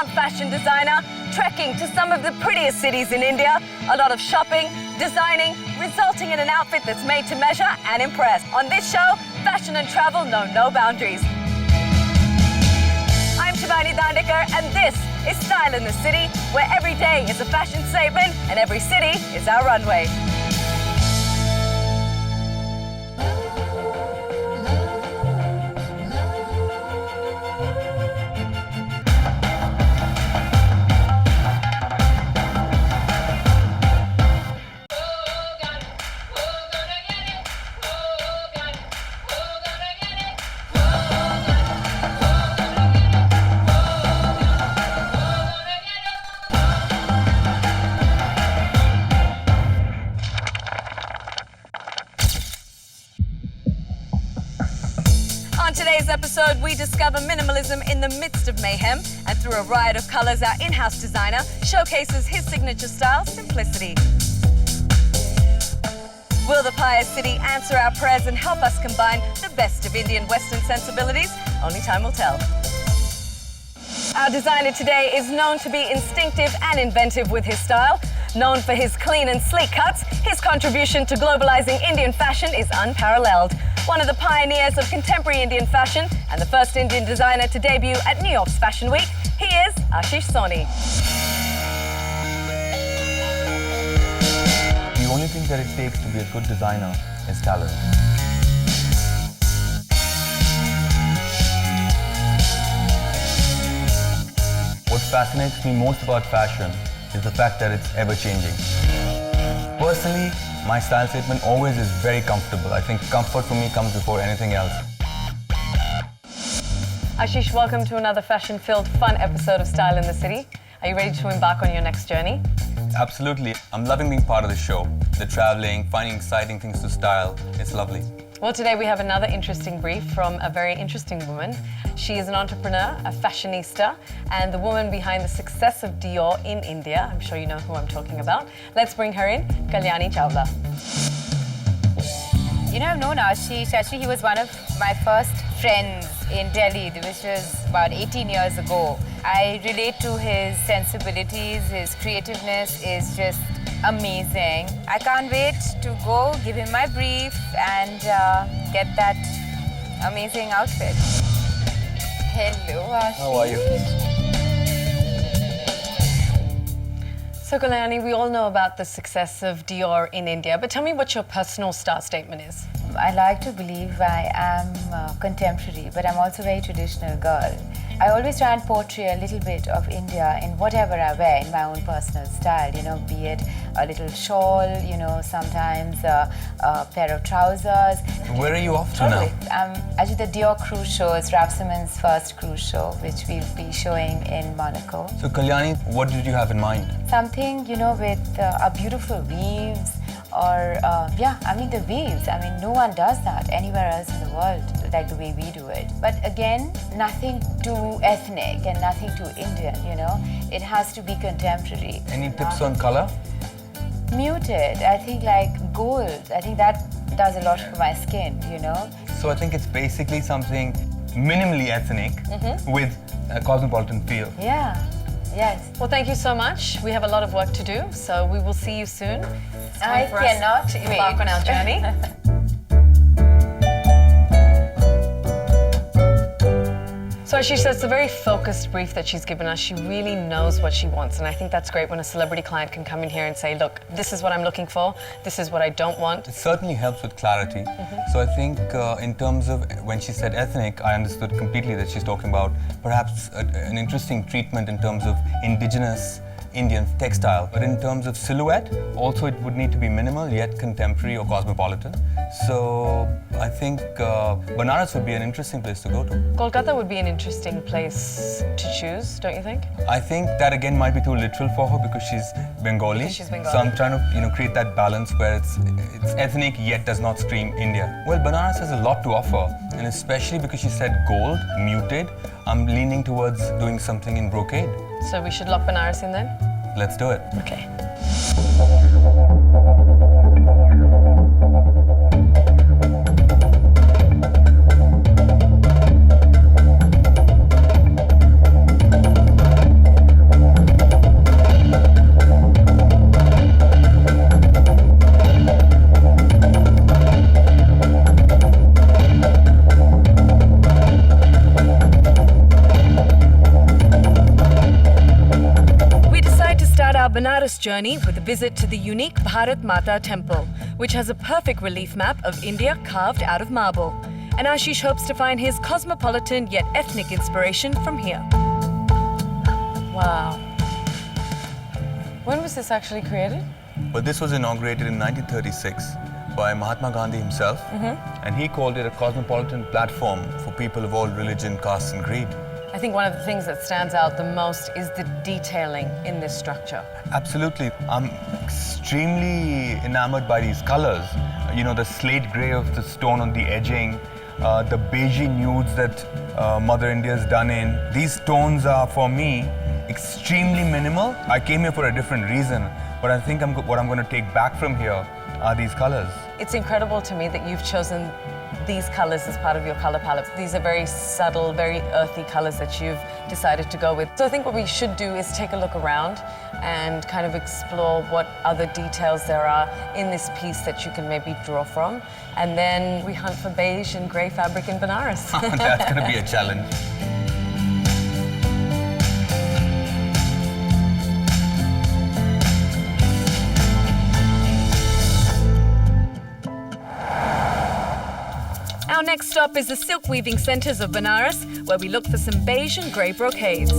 renowned fashion designer, trekking to some of the prettiest cities in India, a lot of shopping, designing, resulting in an outfit that's made to measure and impress. On this show, fashion and travel know no boundaries. I'm Shivani Dandekar, and this is Style in the City, where every day is a fashion statement and every city is our runway. On today's episode, we discover minimalism in the midst of mayhem, and through a riot of colors, our in-house designer showcases his signature style, simplicity. Will the pious city answer our prayers and help us combine the best of Indian Western sensibilities? Only time will tell. Our designer today is known to be instinctive and inventive with his style. Known for his clean and sleek cuts, his contribution to globalizing Indian fashion is unparalleled. One of the pioneers of contemporary Indian fashion and the first Indian designer to debut at New York's Fashion Week, he is Ashish Soni. The only thing that it takes to be a good designer is talent. What fascinates me most about fashion is the fact that it's ever-changing. Personally, my style statement always is very comfortable. I think comfort for me comes before anything else. Ashish, welcome to another fashion-filled, fun episode of Style in the City. Are you ready to embark on your next journey? Absolutely. I'm loving being part of the show. The traveling, finding exciting things to style. It's lovely. Well, today we have another interesting brief from a very interesting woman. She is an entrepreneur, a fashionista, and the woman behind the success of Dior in India. I'm sure you know who I'm talking about. Let's bring her in, Kalyani Chawla. You know, I've known Ashish. Actually, he was one of my first friends in Delhi, which was about 18 years ago. I relate to his sensibilities, his creativeness is just amazing. I can't wait to go, give him my brief, and get that amazing outfit. Hello, Ashish. How are you? So Kalyani, we all know about the success of Dior in India, but tell me what your personal style statement is. I like to believe I am contemporary, but I'm also a very traditional girl. I always try and portray a little bit of India in whatever I wear in my own personal style, you know, be it a little shawl, you know, sometimes a pair of trousers. Where are you off to now? Actually, the Dior cruise show is Raf Simons' first cruise show, which we'll be showing in Monaco. So Kalyani, what did you have in mind? Something, you know, with a beautiful weaves, or the weaves. I mean, no one does that anywhere else in the world like the way we do it. But again, nothing too ethnic and nothing too Indian, you know. It has to be contemporary. Any tips on color? Muted. I think like gold. I think that does a lot for my skin, you know. So I think it's basically something minimally ethnic with a cosmopolitan feel. Yeah. Yes. Well, thank you so much. We have a lot of work to do, so we will see you soon. It's I time for us cannot to embark on our journey. So Ashish, that's a very focused brief that she's given us. She really knows what she wants, and I think that's great when a celebrity client can come in here and say, look, this is what I'm looking for, this is what I don't want. It certainly helps with clarity. So I think in terms of when she said ethnic, I understood completely that she's talking about perhaps an interesting treatment in terms of indigenous Indian textile. But in terms of silhouette, also it would need to be minimal yet contemporary or cosmopolitan. So I think Benaras would be an interesting place to go to. Kolkata would be an interesting place to choose, don't you think? I think that again might be too literal for her because she's Bengali. Because she's Bengali. So I'm trying to create that balance where it's ethnic yet does not scream India. Well, Benaras has a lot to offer, and especially because she said gold, muted, I'm leaning towards doing something in brocade. So we should lock Benaras in then? Let's do it. Okay. our Benaras journey with a visit to the unique Bharat Mata temple, which has a perfect relief map of India carved out of marble. And Ashish hopes to find his cosmopolitan yet ethnic inspiration from here. Wow. When was this actually created? Well, this was inaugurated in 1936 by Mahatma Gandhi himself, and he called it a cosmopolitan platform for people of all religion, caste and creed. I think one of the things that stands out the most is the detailing in this structure. Absolutely. I'm extremely enamored by these colors. You know, the slate grey of the stone on the edging, the beigey nudes that Mother India's done in. These tones are, for me, extremely minimal. I came here for a different reason, but I think what I'm going to take back from here are these colors. It's incredible to me that you've chosen these colors as part of your color palette. These are very subtle, very earthy colors that you've decided to go with. So I think what we should do is take a look around and kind of explore what other details there are in this piece that you can maybe draw from. And then we hunt for beige and grey fabric in Benaras. That's going to be a challenge. Our next stop is the silk weaving centres of Benaras, where we look for some beige and grey brocades.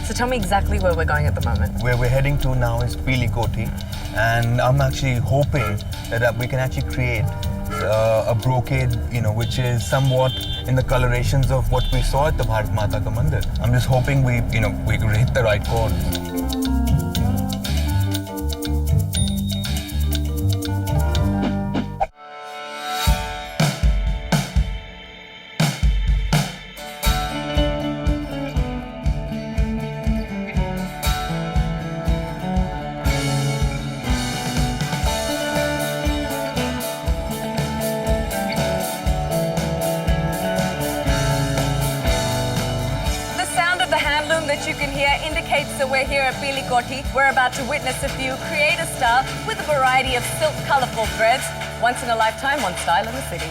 So tell me exactly where we're going at the moment. Where we're heading to now is Pili Koti, and I'm actually hoping that we can actually create a brocade, which is somewhat in the colorations of what we saw at the Bharat Mata ka Mandir. I'm just hoping we can hit the right chord. That you can hear indicates that we're here at Pili Koti. We're about to witness a few creator style with a variety of silk colourful threads. Once in a lifetime on Style in the City.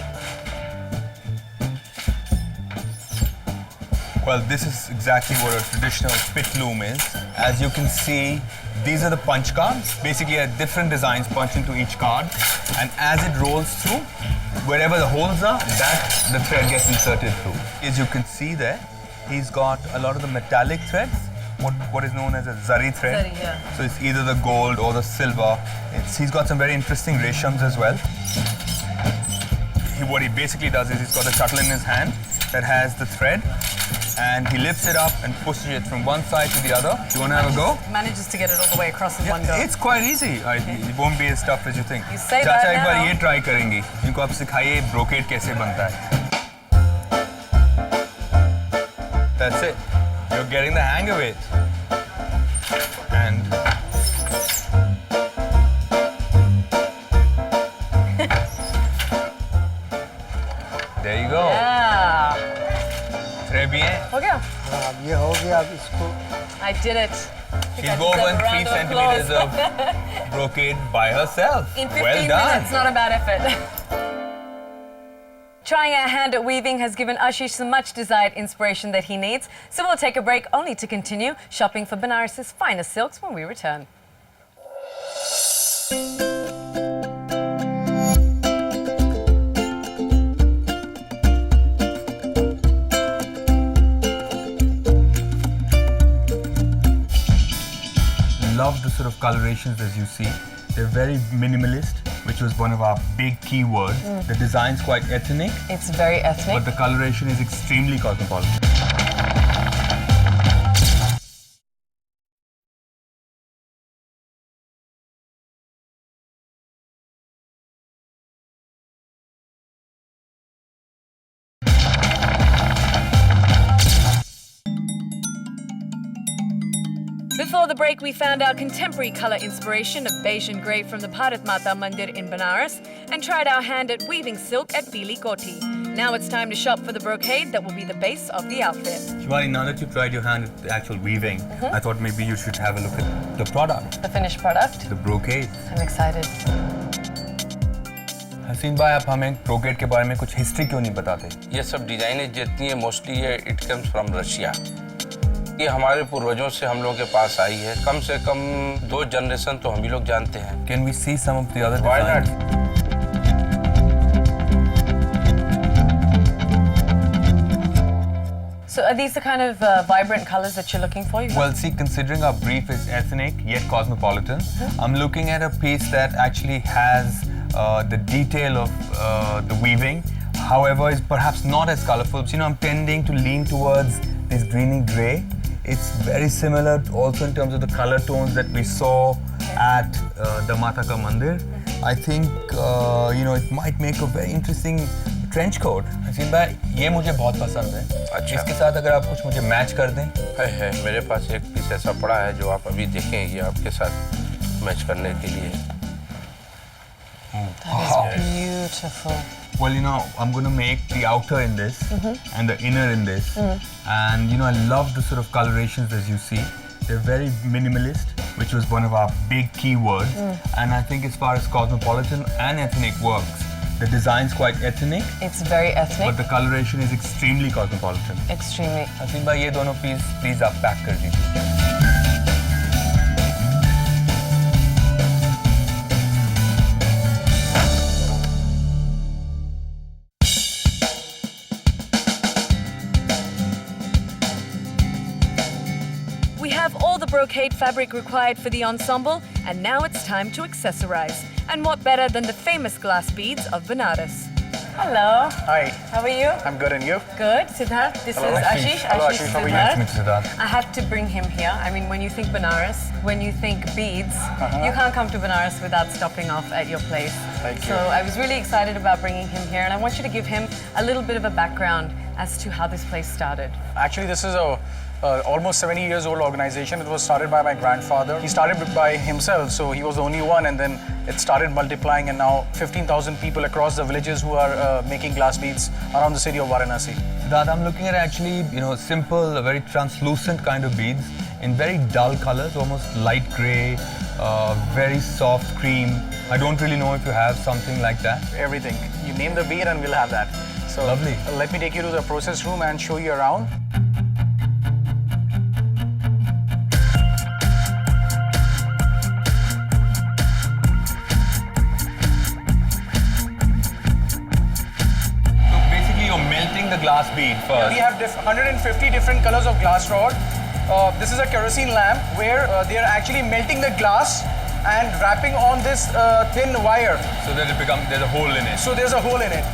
Well, this is exactly what a traditional pit loom is. As you can see, these are the punch cards. Basically, different designs punched into each card. And as it rolls through, wherever the holes are, the thread gets inserted through. As you can see there, he's got a lot of the metallic threads, what is known as a zari thread. Zari, yeah. So it's either the gold or the silver. He's got some very interesting reshams as well. What he basically does is he's got a shuttle in his hand that has the thread, and he lifts it up and pushes it from one side to the other. Do you want to have a go? Manages to get it all the way across in one go. It's quite easy. It won't be as tough as you think. You say Chacha that एक बार now. ये try करेंगी. इनको आप सिखाइए brocade कैसे बनता है. That's it. You're getting the hang of it. And there you go. Yeah. Très bien. हो गया? अब ये हो गया, अब इसको I did it. She's woven 3 centimeters of brocade by herself. In 15 well done. minutes, not a bad effort. Trying our hand at weaving has given Ashish some much-desired inspiration that he needs, so we'll take a break only to continue shopping for Benaras' finest silks when we return. Love the sort of colorations as you see. They're very minimalist, which was one of our big keywords. The design's quite ethnic, It's very ethnic. but the coloration is extremely cosmopolitan. Before the break, we found our contemporary colour inspiration of beige and grey from the Bharat Mata Mandir in Benaras and tried our hand at weaving silk at Pili Koti. Now it's time to shop for the brocade that will be the base of the outfit. Shivani, now that you've tried your hand at the actual weaving, I thought maybe you should have a look at the product, The finished product. the brocade. I'm excited. हसीन भाई, आप हमें brocade के बारे में कुछ history क्यों नहीं बताते? ये सब डिजाइनें जितनी है मोस्टली ये इट कम्स फ्रॉम रशिया। ये हमारे पूर्वजों से हम लोगों के पास आई है। कम से कम 2 जनरेशन तो हम ही लोग जानते हैं। Can we see some of the other Why designs? not? So are these the kind of vibrant colors that you're looking for? Well, see, considering our brief is ethnic yet cosmopolitan, I'm looking at a piece that actually has the detail of the weaving. However, is perhaps not as colorful. So, I'm tending to lean towards this greeny gray. It's very similar also in terms of the color tones that we saw at the Mata Ka Mandir. I think, it might make a very interesting trench coat. हसीन भाई, ये मुझे बहुत पसंद है। अच्छा। इसके साथ अगर आप कुछ मुझे मैच कर दें। है मेरे पास एक पीस ऐसा पड़ा है जो आप अभी देखें, ये आपके साथ मैच करने के लिए। That is beautiful. Well, I'm going to make the outer in this and the inner in this. And, I love the sort of colorations as you see. They're very minimalist, which was one of our big keywords. And I think as far as cosmopolitan and ethnic works, the design's quite ethnic, It's very ethnic. but the coloration is extremely cosmopolitan. Extremely. हसीन भाई, ये दोनों piece please आप pack कर दीजिए। We have all the brocade fabric required for the ensemble, and now it's time to accessorize. And what better than the famous glass beads of Benaras? Hello. Hi, How are you? I'm good, and you? Good. Siddharth, this Hello, is Ashish. Hello, Ashish Ashish, how are you? Siddharth. Nice to meet you, Siddharth. I have to bring him here. I mean, when you think Benaras, when you think beads, you can't come to Benaras without stopping off at your place. Thank So you. I was really excited about bringing him here, and I want you to give him a little bit of a background as to how this place started. Actually, this is a almost 70 years old organization. It was started by my grandfather. He started by himself, so he was the only one, and then it started multiplying, and now 15,000 people across the villages who are making glass beads around the city of Varanasi. Siddharth, I'm looking at actually, simple, very translucent kind of beads in very dull colors, almost light gray, very soft cream. I don't really know if you have something like that. Everything. You name the bead and we'll have that. So Lovely. Let me take you to the process room and show you around. So basically, you're melting the glass bead first. We have 150 different colors of glass rod. This is a kerosene lamp where they are actually melting the glass and wrapping on this thin wire. So that there's a hole in it. So there's a hole in it.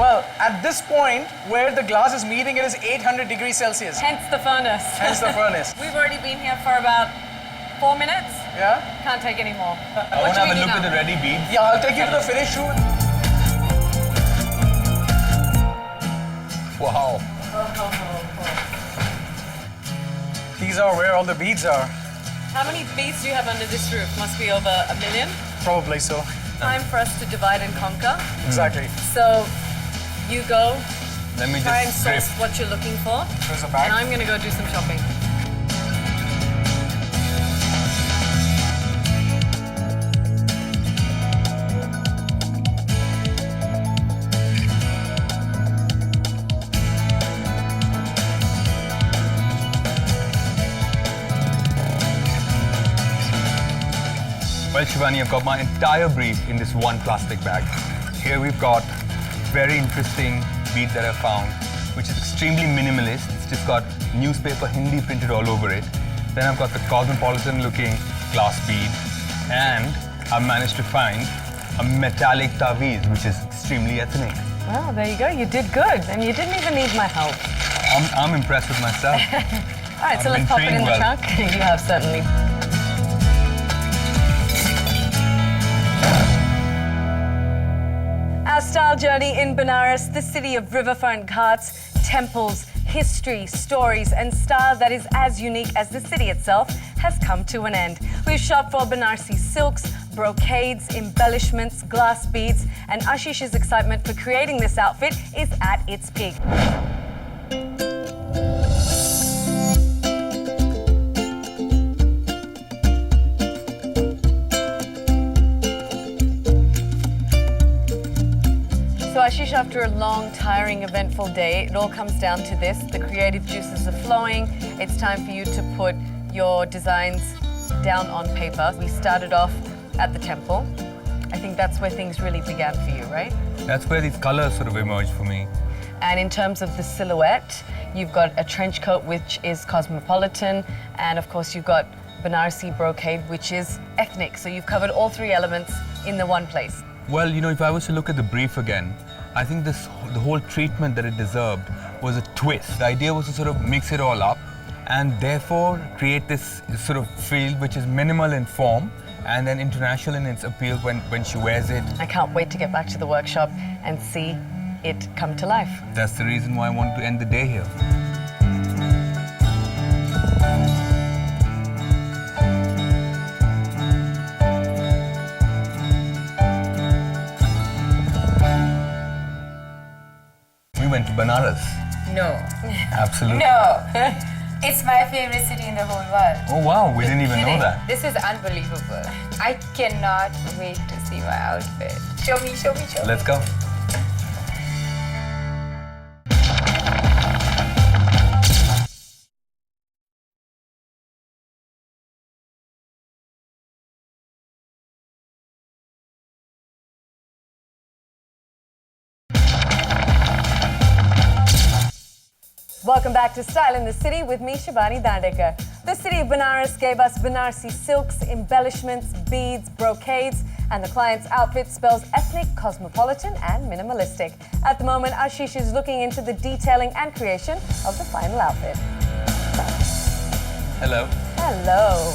Well, at this point where the glass is meeting, it is 800 degrees Celsius. Hence the furnace. Hence the furnace. We've already been here for about 4 minutes. Yeah? Can't take any more. I want to have a look at the ready beads. Yeah, I'll take you to the finished room. Wow. These are where all the beads are. How many beads do you have under this roof? Must be over 1 million. Probably so. Time for us to divide and conquer. Exactly. So you go, Let me try and just source drift. what you're looking for. There's a And bag. I'm going to go do some shopping. Well, Shivani, I've got my entire brief in this one plastic bag. Here we've got very interesting bead that I found, which is extremely minimalist. It's just got newspaper Hindi printed all over it. Then I've got the cosmopolitan looking glass bead. And I've managed to find a metallic taweez, which is extremely ethnic. Well, there you go. You did good. And you didn't even need my help. I'm impressed with myself. All right, so I've let's been pop it in trained the well. trunk. You have certainly. Our style journey in Benaras, the city of riverfront ghats, temples, history, stories, and style that is as unique as the city itself, has come to an end. We've shopped for Banarsi silks, brocades, embellishments, glass beads, and Ashish's excitement for creating this outfit is at its peak. So Ashish, Ashish, after a long, tiring, eventful day, it all comes down to this. The creative juices are flowing. It's time for you to put your designs down on paper. We started off at the temple. I think that's where things really began for you, right? That's where these colors sort of emerged for me. And in terms of the silhouette, you've got a trench coat, which is cosmopolitan, and of course you've got Banarasi brocade, which is ethnic. So you've covered all three elements in the one place. Well, you know, if I was to look at the brief again, I think the whole treatment that it deserved was a twist. The idea was to sort of mix it all up and therefore create this sort of field which is minimal in form and then international in its appeal when she wears it. I can't wait to get back to the workshop and see it come to life. That's the reason why I wanted to end the day here. We went to Benaras. No. Absolutely. No. It's my favorite city in the whole world. Oh wow, we didn't even know that. This is unbelievable. I cannot wait to see my outfit. Show me, show me, show me. Let's go. Welcome back to Style in the City with me, Shabani Dandekar. The city of Benaras gave us Banarasi silks, embellishments, beads, brocades, and the client's outfit spells ethnic, cosmopolitan, and minimalistic. At the moment, Ashish is looking into the detailing and creation of the final outfit. Hello. Hello.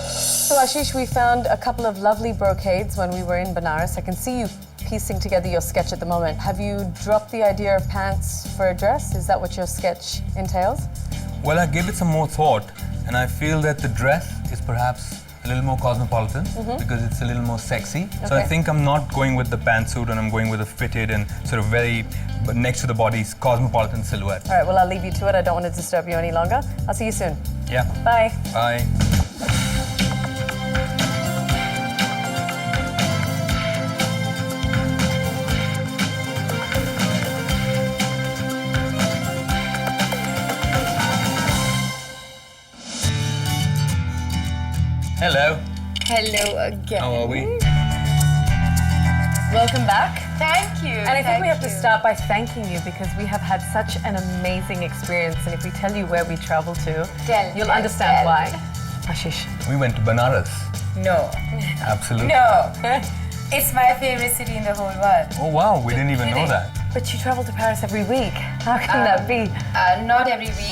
So Ashish, we found a couple of lovely brocades when we were in Benaras. I can see you piecing together your sketch at the moment. Have you dropped the idea of pants for a dress? Is that what your sketch entails? Well, I gave it some more thought, and I feel that the dress is perhaps a little more cosmopolitan because it's a little more sexy. So I think I'm not going with the pantsuit, and I'm going with a fitted and sort of very next to the body's cosmopolitan silhouette. All right, well, I'll leave you to it. I don't want to disturb you any longer. I'll see you soon. Yeah. Bye. Bye. Hello. Hello again. How are we? Welcome back. Thank you. And I think we have to start by thanking you because we have had such an amazing experience. And if we tell you where we traveled to, you'll understand why. Ashish. We went to Benaras. No. Absolutely. No. It's my favorite city in the whole world. Oh wow, we didn't even know that. But you travel to Paris every week. How can that be? Not every week.